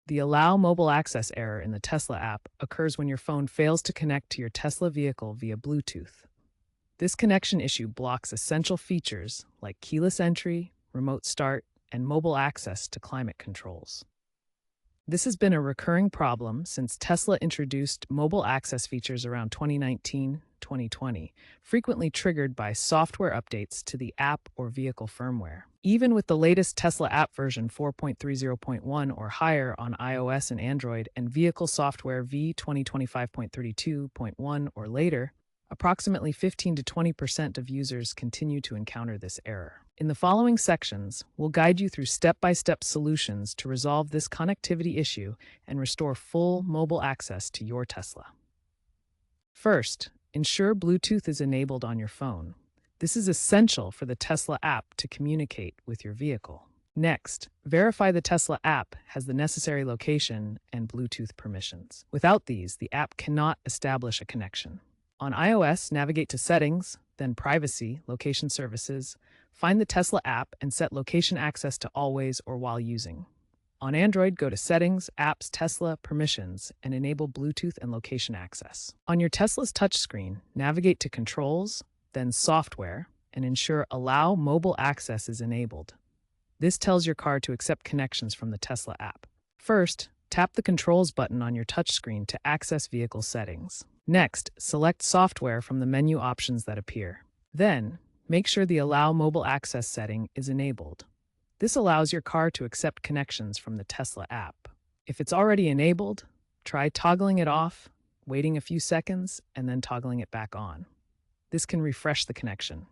The Allow Mobile Access error in the Tesla app occurs when your phone fails to connect to your Tesla vehicle via Bluetooth. This connection issue blocks essential features like keyless entry, remote start, and mobile access to climate controls. This has been a recurring problem since Tesla introduced mobile access features around 2019-2020, frequently triggered by software updates to the app or vehicle firmware. Even with the latest Tesla app version 4.30.1 or higher on iOS and Android and vehicle software v2025.32.1 or later, approximately 15 to 20% of users continue to encounter this error. In the following sections, we'll guide you through step-by-step solutions to resolve this connectivity issue and restore full mobile access to your Tesla. First, ensure Bluetooth is enabled on your phone. This is essential for the Tesla app to communicate with your vehicle. Next, verify the Tesla app has the necessary location and Bluetooth permissions. Without these, the app cannot establish a connection. On iOS, navigate to Settings, then Privacy, Location Services. Find the Tesla app and set location access to always or while using. On Android, go to Settings, Apps, Tesla, Permissions, and enable Bluetooth and location access. On your Tesla's touchscreen, navigate to Controls, then Software, and ensure Allow Mobile Access is enabled. This tells your car to accept connections from the Tesla app. First, tap the Controls button on your touchscreen to access vehicle settings. Next, select Software from the menu options that appear. Then, make sure the Allow Mobile Access setting is enabled. This allows your car to accept connections from the Tesla app. If it's already enabled, try toggling it off, waiting a few seconds, and then toggling it back on. This can refresh the connection.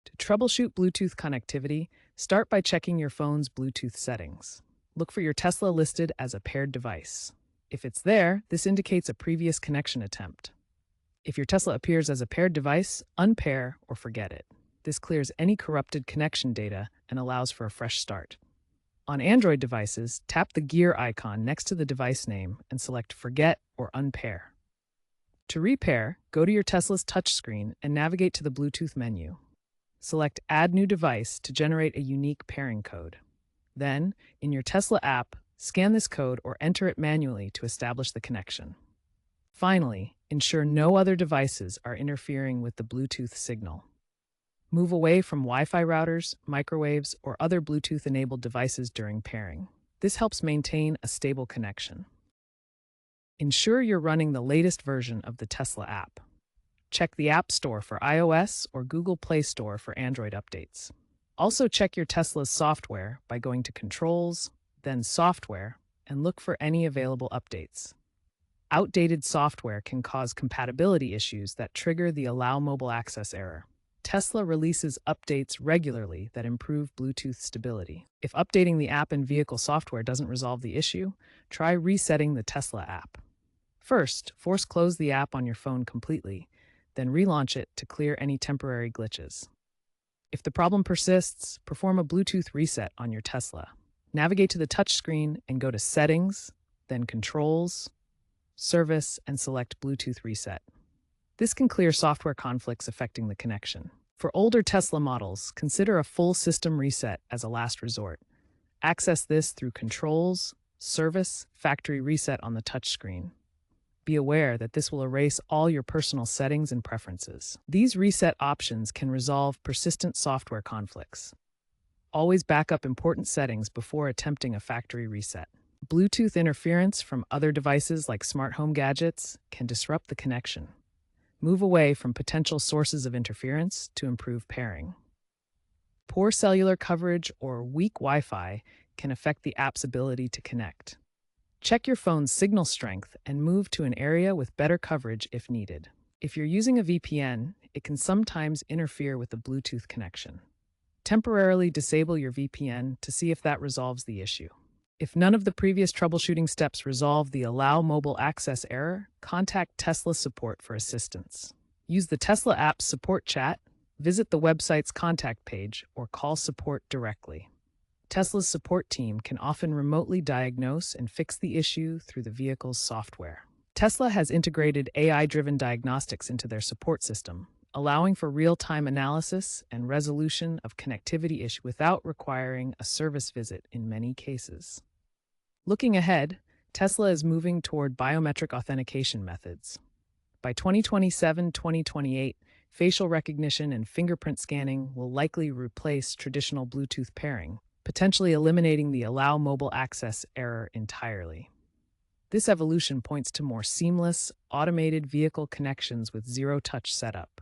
To troubleshoot Bluetooth connectivity, start by checking your phone's Bluetooth settings. Look for your Tesla listed as a paired device. If it's there, this indicates a previous connection attempt. If your Tesla appears as a paired device, unpair or forget it. This clears any corrupted connection data and allows for a fresh start. On Android devices, tap the gear icon next to the device name and select Forget or Unpair. To repair, go to your Tesla's touchscreen and navigate to the Bluetooth menu. Select Add New Device to generate a unique pairing code. Then, in your Tesla app, scan this code or enter it manually to establish the connection. Finally, ensure no other devices are interfering with the Bluetooth signal. Move away from Wi-Fi routers, microwaves, or other Bluetooth-enabled devices during pairing. This helps maintain a stable connection. Ensure you're running the latest version of the Tesla app. Check the App Store for iOS or Google Play Store for Android updates. Also check your Tesla's software by going to Controls, then Software, and look for any available updates. Outdated software can cause compatibility issues that trigger the Allow Mobile Access error. Tesla releases updates regularly that improve Bluetooth stability. If updating the app and vehicle software doesn't resolve the issue, try resetting the Tesla app. First, force close the app on your phone completely, then relaunch it to clear any temporary glitches. If the problem persists, perform a Bluetooth reset on your Tesla. Navigate to the touchscreen and go to Settings, then Controls, Service, and select Bluetooth Reset. This can clear software conflicts affecting the connection. For older Tesla models, consider a full system reset as a last resort. Access this through Controls, Service, Factory Reset on the touchscreen. Be aware that this will erase all your personal settings and preferences. These reset options can resolve persistent software conflicts. Always back up important settings before attempting a factory reset. Bluetooth interference from other devices like smart home gadgets can disrupt the connection. Move away from potential sources of interference to improve pairing. Poor cellular coverage or weak Wi-Fi can affect the app's ability to connect. Check your phone's signal strength and move to an area with better coverage if needed. If you're using a VPN, it can sometimes interfere with the Bluetooth connection. Temporarily disable your VPN to see if that resolves the issue. If none of the previous troubleshooting steps resolve the Allow Mobile Access error, contact Tesla support for assistance. Use the Tesla app's support chat, visit the website's contact page, or call support directly. Tesla's support team can often remotely diagnose and fix the issue through the vehicle's software. Tesla has integrated AI-driven diagnostics into their support system, allowing for real-time analysis and resolution of connectivity issues without requiring a service visit in many cases. Looking ahead, Tesla is moving toward biometric authentication methods. By 2027-2028, facial recognition and fingerprint scanning will likely replace traditional Bluetooth pairing, potentially eliminating the allow mobile access error entirely. This evolution points to more seamless, automated vehicle connections with zero-touch setup.